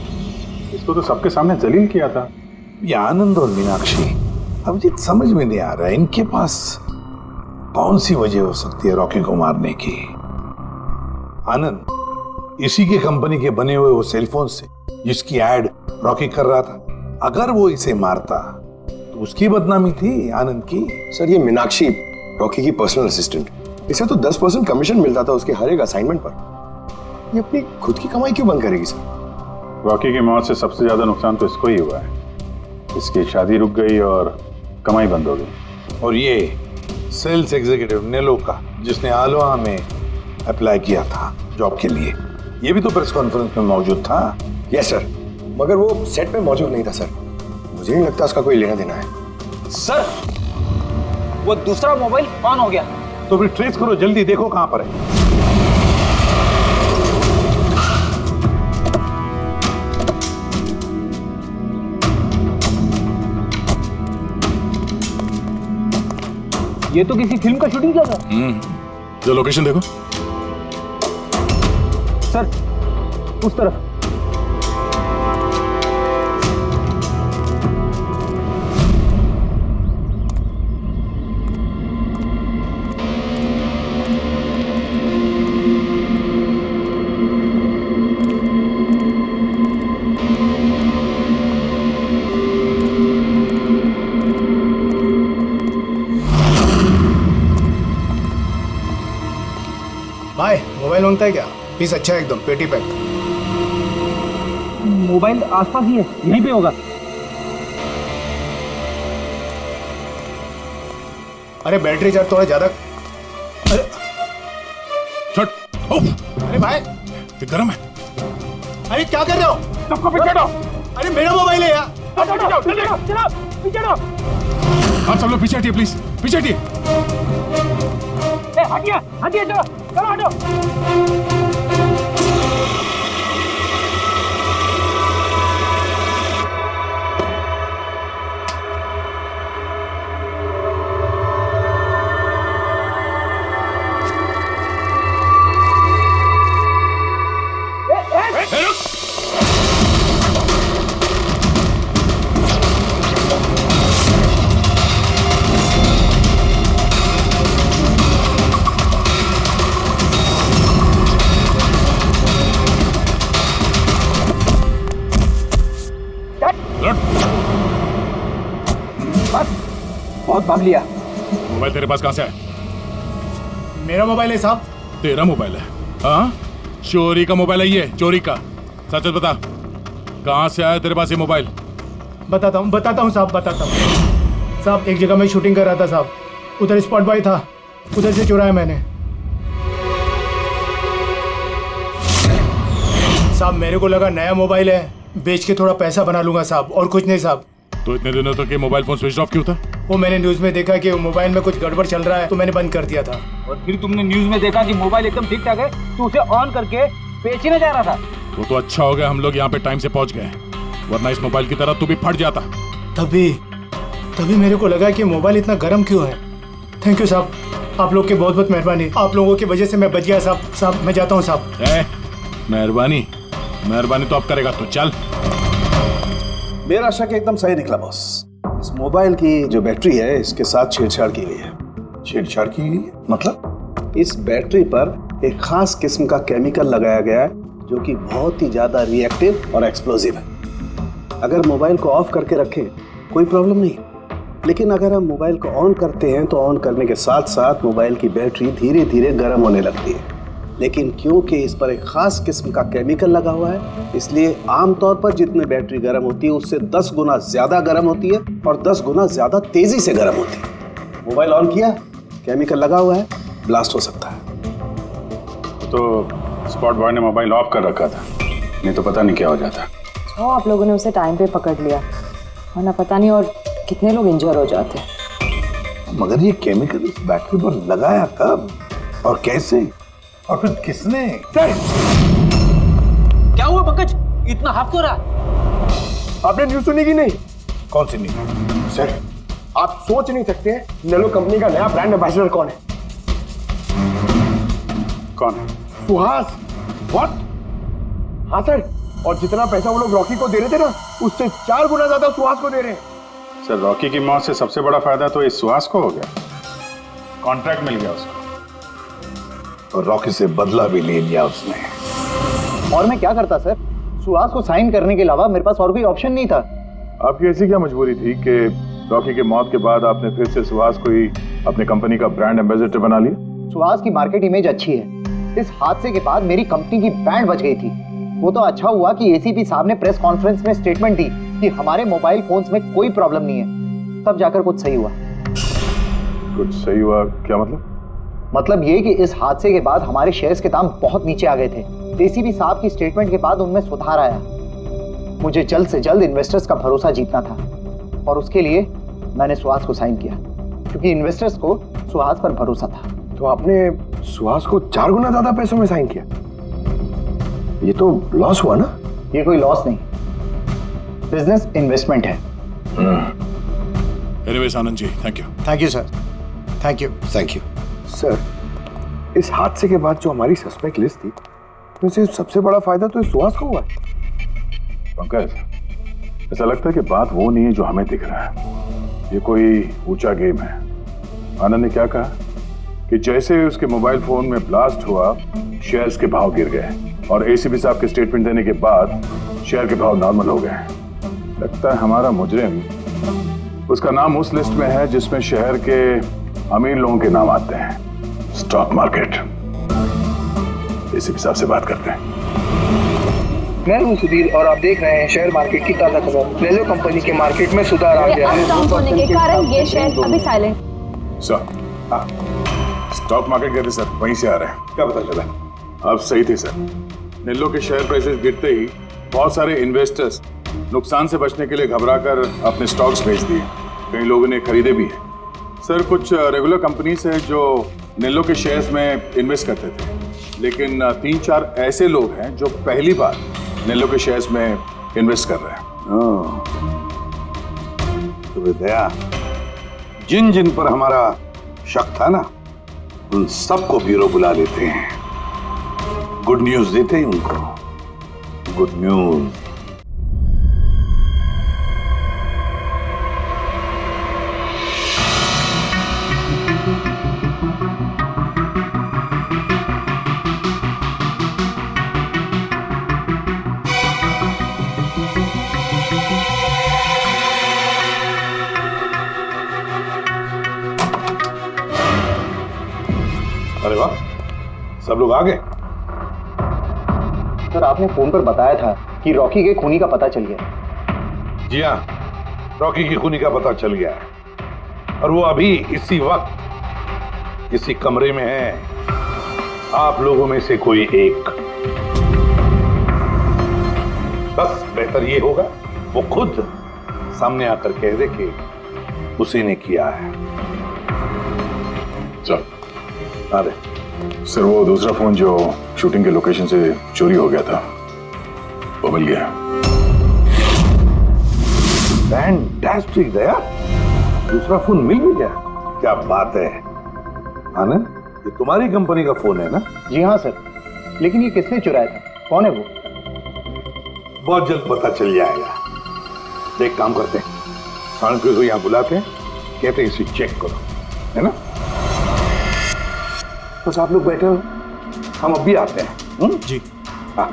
इसको तो सबके सामने जलील किया था। ये आनंद और मीनाक्षी, अब ये समझ में नहीं आ रहा है इनके पास कौन सी वजह हो सकती है रॉकी को मारने की। आनंद इसी के कंपनी के बने हुए वो सेलफोन से जिसकी एड रॉकी कर रहा था, अगर वो इसे मारता तो उसकी बदनामी थी आनंद की। सर, ये मीनाक्षी रॉकी की पर्सनल असिस्टेंट, इसे तो 10% कमीशन मिलता था उसके हर एक असाइनमेंट पर। ये अपनी खुद की कमाई क्यों बंद करेगी सर? रॉकी की मौत से सबसे ज्यादा नुकसान तो इसको ही हुआ है। इसकी शादी रुक गई और कमाई बंद हो गई। और ये सेल्स एग्जीक्यूटिव नेलो का, जिसने आलोआ में अप्लाई किया था जॉब के लिए, ये भी तो प्रेस कॉन्फ्रेंस में मौजूद था। यस सर, मगर वो सेट पे मौजूद नहीं था सर। मुझे नहीं लगता उसका कोई लेना देना है। सर, वो दूसरा मोबाइल ऑन हो गया। तो फिर ट्रेस करो, जल्दी देखो कहां पर है। ये तो किसी फिल्म का शूटिंग किया था। जो लोकेशन देखो सर, उस तरफ। भाई, मोबाइल मांगता है क्या? पीस अच्छा है एकदम, पेटी पैक। मोबाइल आसपास ही है, यहीं पे होगा। अरे बैटरी चार्ज थोड़ा ज्यादा। अरे अरे भाई, ये गर्म है। अरे क्या कर रहे हो? सबको पीछे हटो। अरे मेरा मोबाइल है यार। चलो, आप सब लोग पीछे हटिए प्लीज, पीछे हटिए। हटिए, हटिए, चलो चलो, हटो। भाग लिया। मोबाइल तेरे पास कहाँ से है? मेरा मोबाइल है साहब। तेरा मोबाइल है? हाँ, चोरी का मोबाइल है ये, चोरी का। सच बता, कहाँ से आया तेरे पास ये मोबाइल? बताता हूँ साहब, बताता हूँ साहब। एक जगह मैं शूटिंग कर रहा था साहब, उधर स्पॉट बॉय था, उधर से चुराया मैंने साहब। मेरे को लगा नया मोबाइल है, बेच के थोड़ा पैसा बना लूंगा साहब, और कुछ नहीं साहब। तो इतने दिनों तक ये मोबाइल फोन स्विच ऑफ क्यों था? वो मैंने न्यूज में देखा कि मोबाइल में कुछ गड़बड़ चल रहा है, तो मैंने बंद कर दिया था। और फिर तुमने न्यूज में देखा कि मोबाइल एकदम ठीक ठाक है, तो उसे ऑन करके बेचने जा रहा था। वो तो अच्छा हो गया हम लोग यहाँ पे टाइम से पहुंच गए, वरना इस मोबाइल की तरह तू भी फट जाता। तभी मेरे को लगा कि मोबाइल इतना गर्म क्यों है। थैंक यू साहब, आप लोग की बहुत बहुत मेहरबानी। आप लोगों की वजह से मैं बच गया साहब। मैं जाता हूँ साहब। मेहरबानी तो अब करेगा तो चल। मेरा शक एकदम सही निकला बॉस। इस मोबाइल की जो बैटरी है, इसके साथ छेड़छाड़ की गई है। छेड़छाड़ की गई मतलब? इस बैटरी पर एक खास किस्म का केमिकल लगाया गया है जो कि बहुत ही ज्यादा रिएक्टिव और एक्सप्लोजिव है। अगर मोबाइल को ऑफ करके रखें कोई प्रॉब्लम नहीं, लेकिन अगर हम मोबाइल को ऑन करते हैं तो ऑन करने के साथ साथ मोबाइल की बैटरी धीरे धीरे गर्म होने लगती है। लेकिन क्योंकि इस पर एक खास किस्म का केमिकल लगा हुआ है, इसलिए आमतौर पर जितनी बैटरी गर्म होती है उससे 10 गुना ज्यादा गर्म होती है और 10 गुना ज्यादा तेजी से गर्म होती है। मोबाइल ऑन किया, केमिकल लगा हुआ है, ब्लास्ट हो सकता है। तो स्पॉट बॉय ने मोबाइल ऑफ कर रखा था, नहीं तो पता नहीं क्या हो जाता। आप लोगों ने उसे टाइम पे पकड़ लिया, वरना पता नहीं और कितने लोग इंजर हो जाते। मगर ये केमिकल इस बैटरी पर लगाया कब और कैसे, और फिर किसने? क्या हुआ पंकज, इतना हाफ क्यों रहा? आपने न्यूज सुनी कि नहीं? कौन सी न्यूज? सर, आप सोच नहीं सकते नेलो कंपनी का नया ब्रांड एम्बेसडर कौन है? कौन है? सुहास। व्हाट? हाँ सर, और जितना पैसा वो लोग रॉकी को दे रहे थे ना, उससे 4 गुना ज्यादा सुहास को दे रहे हैं। सर, रॉकी की मौत से सबसे बड़ा फायदा तो इस सुहास को हो गया, कॉन्ट्रैक्ट मिल गया उसको, और रॉकी से बदला भी ले लिया उसने। और मैं क्या करता सर? सुहास को साइन करने के अलावा मेरे पास और कोई ऑप्शन नहीं था। आपकी ऐसी क्या मजबूरी थी कि रॉकी के मौत के बाद आपने फिर से सुहास को ही अपनी कंपनी का ब्रांड एम्बेसडर बना लिया? सुहास की मार्केट इमेज अच्छी है। इस हादसे के बाद मेरी कंपनी की ब्रांड बच गई थी। वो तो अच्छा हुआ कि एसीपी साहब ने प्रेस कॉन्फ्रेंस में स्टेटमेंट दी कि हमारे मोबाइल फोन्स में कोई प्रॉब्लम नहीं है। तब जाकर कुछ सही हुआ। कुछ सही हुआ क्या मतलब? मतलब ये कि इस हादसे के बाद हमारे शेयर्स के दाम बहुत नीचे आ गए थे। एसीपी साहब की स्टेटमेंट के बाद उनमें सुधार आया। मुझे जल्द से जल्द इन्वेस्टर्स का भरोसा जीतना था और उसके लिए मैंने सुहास को साइन किया, क्योंकि इन्वेस्टर्स को सुहास पर भरोसा था। तो आपने सुहास को 4 गुना ज्यादा पैसों में साइन किया? ये तो लॉस हुआ ना? ये कोई लॉस नहीं, बिजनेस इन्वेस्टमेंट है। Anyways Anand ji, thank you. Thank you sir, thank you. Thank you sir. इस हादसे के बाद जो हमारी सस्पेक्ट लिस्ट थी, वैसे सबसे बड़ा फायदा तो इस सुहास को हुआ है। पंकज, ऐसा लगता है कि बात वो नहीं है जो हमें दिख रहा है। ये कोई ऊंचा गेम है। आनंद ने क्या कहा कि जैसे उसके मोबाइल फोन में ब्लास्ट हुआ, शेयर्स के भाव गिर गए और एसीपी साहब के स्टेटमेंट देने के बाद शेयर के भाव नॉर्मल हो गए। लगता है हमारा मुजरिम, उसका नाम उस लिस्ट में है जिसमें शहर के अमीर लोगों के नाम आते हैं, स्टॉक मार्केट। एसीपी साहब से बात करते हैं। मैं हूं सुधीर और आप देख रहे हैं शेयर मार्केट की ताजा खबर। नेलो कंपनी के मार्केट में सुधार आ गया है। डाउन होने के कारण ये शेयर अभी साइलेंट। सर, स्टॉक मार्केट गए थे सर, वहीं से आ रहे हैं। क्या पता चला? आप सही थे सर। नेलो के शेयर प्राइसेस गिरते ही बहुत सारे इन्वेस्टर्स नुकसान से बचने के लिए घबराकर अपने स्टॉक्स बेच दिए। कई लोगों ने खरीदे भी हैं। सर, कुछ रेगुलर कंपनीज हैं जो नेलो के शेयर्स में इन्वेस्ट करते थे, लेकिन 3-4 ऐसे लोग हैं जो पहली बार नेलो के शेयर्स में इन्वेस्ट कर रहे हैं। तो दया, जिन जिन पर हमारा शक था ना, उन सबको ब्यूरो बुला लेते हैं, गुड न्यूज देते हैं उनको। Good news. अरे वाह, सब लोग आ गए। सर आपने फोन पर बताया था कि रॉकी के खूनी का पता चल गया। जी हाँ, रॉकी की खूनी का पता चल गया है और वो अभी इसी वक्त किसी कमरे में है। आप लोगों में से कोई एक, बस बेहतर ये होगा वो खुद सामने आकर कह दे कि उसी ने किया है। चल अरे सर, वो दूसरा फोन जो शूटिंग के लोकेशन से चोरी हो गया था वो मिल गया। फैंटास्टिक दया, दूसरा फोन मिल भी गया, क्या बात है। आनंद, ये तुम्हारी कंपनी का फोन है ना? जी हाँ सर, लेकिन ये किसने चुराया था, कौन है वो? बहुत जल्द पता चल जाएगा। एक काम करते हैं, साणुके को यहाँ बुलाते हैं, कहते हैं इसे चेक करो, है ना? बस आप लोग बैठे हो, हम अभी आते हैं। जी हाँ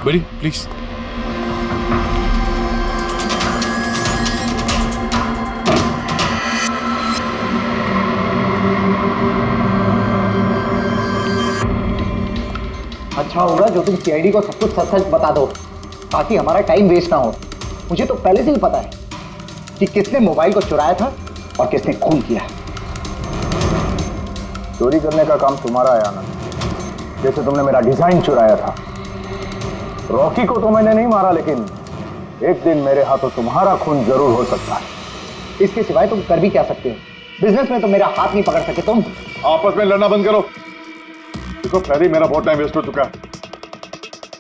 बड़ी प्लीज। अच्छा होगा जो तुम सीआईडी को सब कुछ सच सच बता दो, ताकि हमारा टाइम वेस्ट ना हो। मुझे तो पहले से ही पता है कि किसने मोबाइल को चुराया था और किसने खून किया। चोरी करने का काम तुम्हारा है आनंद, जैसे तुमने मेरा डिजाइन चुराया था। रॉकी को तो मैंने नहीं मारा, लेकिन एक दिन मेरे हाथों तुम्हारा खून जरूर हो सकता है। इसके सिवाय तुम कर भी क्या सकते हो? बिजनेस में तो मेरा हाथ नहीं पकड़ सके तुम। आपस में लड़ना बंद करो। देखो पहले ही मेरा बहुत टाइम वेस्ट हो चुका है।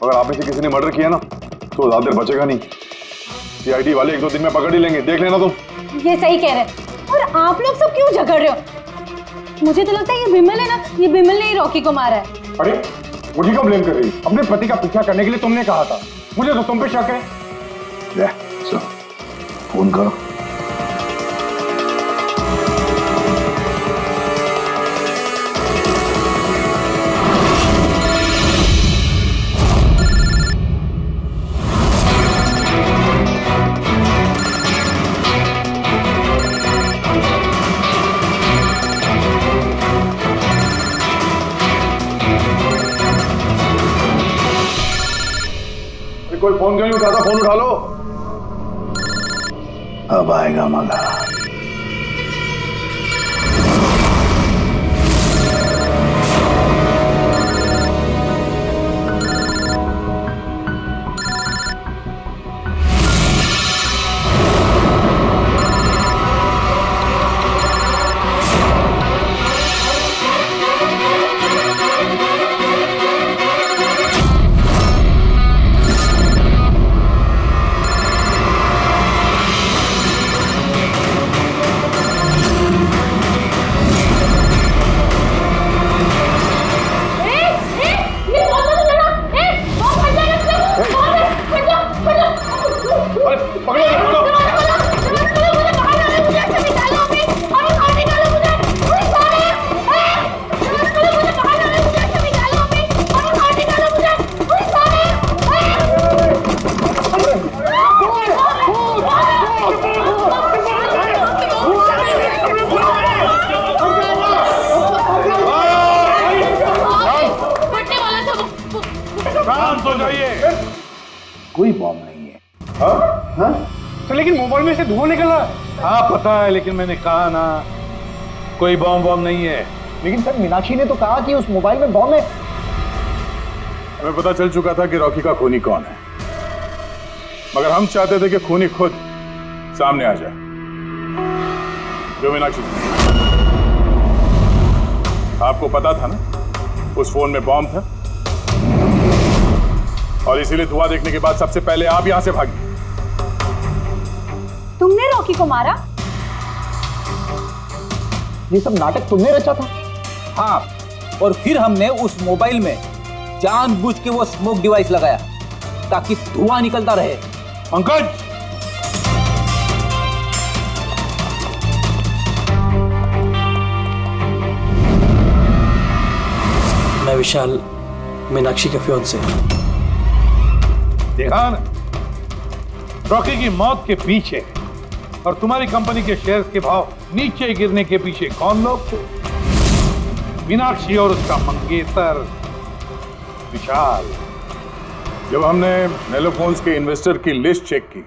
अगर आप में से किसी ने मर्डर किया ना तो ज्यादा देर बचेगा नहीं। सीआईडी वाले 1-2 दिन में पकड़ ही लेंगे, देख लेना तुम। ये सही कह रहे हैं। और आप लोग सब क्यों झगड़ रहे हो? मुझे तो लगता है ये बिमल है ना, ये बिमल ने ही रॉकी को मारा है। अरे मुझे क्यों ब्लेम कर रही? अपने पति का पीछा करने के लिए तुमने कहा था, मुझे तो तुम पे शक है। ले, फोन करो। कोई फोन क्यों नहीं उठाता? फोन उठा लो। अब आएगा मजा। कोई बॉम्ब नहीं है। हाँ? तो लेकिन मोबाइल में से धुआं निकला। हाँ पता है, लेकिन मैंने कहा ना कोई बॉम्ब नहीं है। लेकिन सर मीनाक्षी ने तो कहा कि उस मोबाइल में बॉम्ब है। हमें पता चल चुका था कि रॉकी का खूनी कौन है, मगर हम चाहते थे कि खूनी खुद सामने आ जाए। जो मीनाक्षी, आपको पता था ना उस फोन में बॉम्ब था, और इसीलिए धुआं देखने के बाद सबसे पहले आप यहां से भागी। तुमने रॉकी को मारा? ये सब नाटक तुमने रचा था? हाँ, और फिर हमने उस मोबाइल में जानबूझ के वो स्मोक डिवाइस लगाया ताकि धुआं निकलता रहे। पंकज, मैं विशाल, मीनाक्षी के फियांसे। देखा ना, रॉकी की मौत के पीछे और तुम्हारी कंपनी के शेयर्स के भाव नीचे गिरने के पीछे कौन लोग थे? मीनाक्षी और उसका मंगेतर विशाल। जब हमने नेलोफोन्स के इन्वेस्टर की लिस्ट चेक की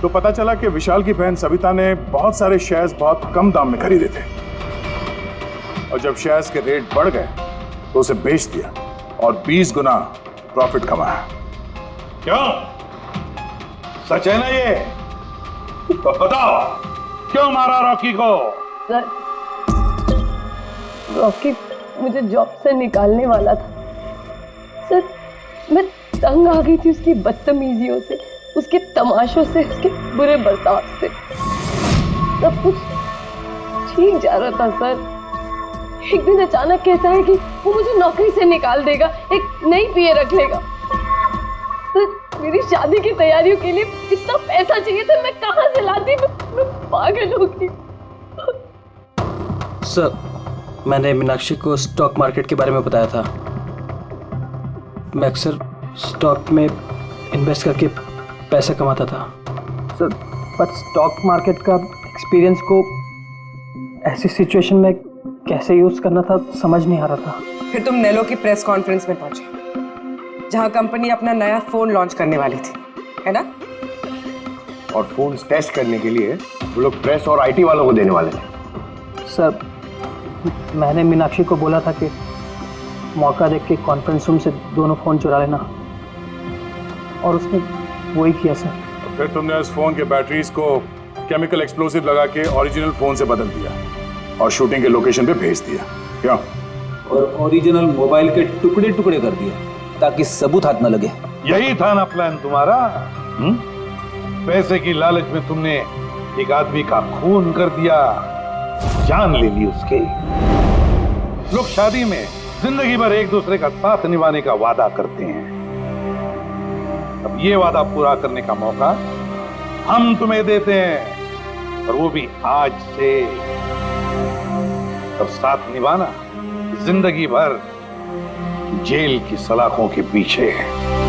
तो पता चला कि विशाल की बहन सविता ने बहुत सारे शेयर्स बहुत कम दाम में खरीदे थे और जब शेयर्स के रेट बढ़ गए तो उसे बेच दिया और 20 गुना प्रॉफिट कमाया। क्यों? सच है ना ये? तो बताओ क्यों मारा रॉकी को? सर, रॉकी मुझे जॉब से निकालने वाला था सर। मैं तंग आ गई थी उसकी बदतमीजियों से, उसके तमाशों से, उसके बुरे बर्ताव से। सब कुछ ठीक जा रहा था सर। एक दिन अचानक कहता है कि वो मुझे नौकरी से निकाल देगा, एक नई पीए रख लेगा। तो मेरी शादी की तैयारियों के लिए इतना पैसा चाहिए था, मैं कहाँ से लाती? मैं पागल हो गई। सर, मैंने मीनाक्षी को स्टॉक मार्केट के बारे में बताया था। मैं अक्सर स्टॉक में इन्वेस्ट करके पैसा कमाता था। सर, पर स्टॉक मार्केट का एक्सपीरियंस को ऐसी सिचुएशन में कैसे यूज़ करना था समझ नहीं आ रहा था। फिर तुम नेलो की प्रेस कॉन्फ्रेंस में पहुंचे जहां कंपनी अपना नया फोन लॉन्च करने वाली थी, है ना? और फोन टेस्ट करने के लिए वो लोग प्रेस और आईटी वालों को देने वाले थे। सर, मैंने मीनाक्षी को बोला था कि मौका देख के कॉन्फ्रेंस रूम से दोनों फ़ोन चुरा लेना, और उसने वही किया सर। फिर तुमने उस फोन के बैटरीज को केमिकल एक्सप्लोसिव लगा के ओरिजिनल फोन से बदल दिया और शूटिंग के लोकेशन पे भेज दिया। क्या? और ओरिजिनल मोबाइल के टुकड़े टुकड़े कर दिए ताकि सबूत हाथ न लगे। यही था ना प्लान तुम्हारा? पैसे की लालच में तुमने एक आदमी का खून कर दिया, जान ले ली उसके। लोग शादी में जिंदगी भर एक दूसरे का साथ निभाने का वादा करते हैं। अब ये वादा पूरा करने का मौका हम तुम्हें देते हैं, और वो भी आज से। अब साथ निभाना जिंदगी भर जेल की सलाखों के पीछे है।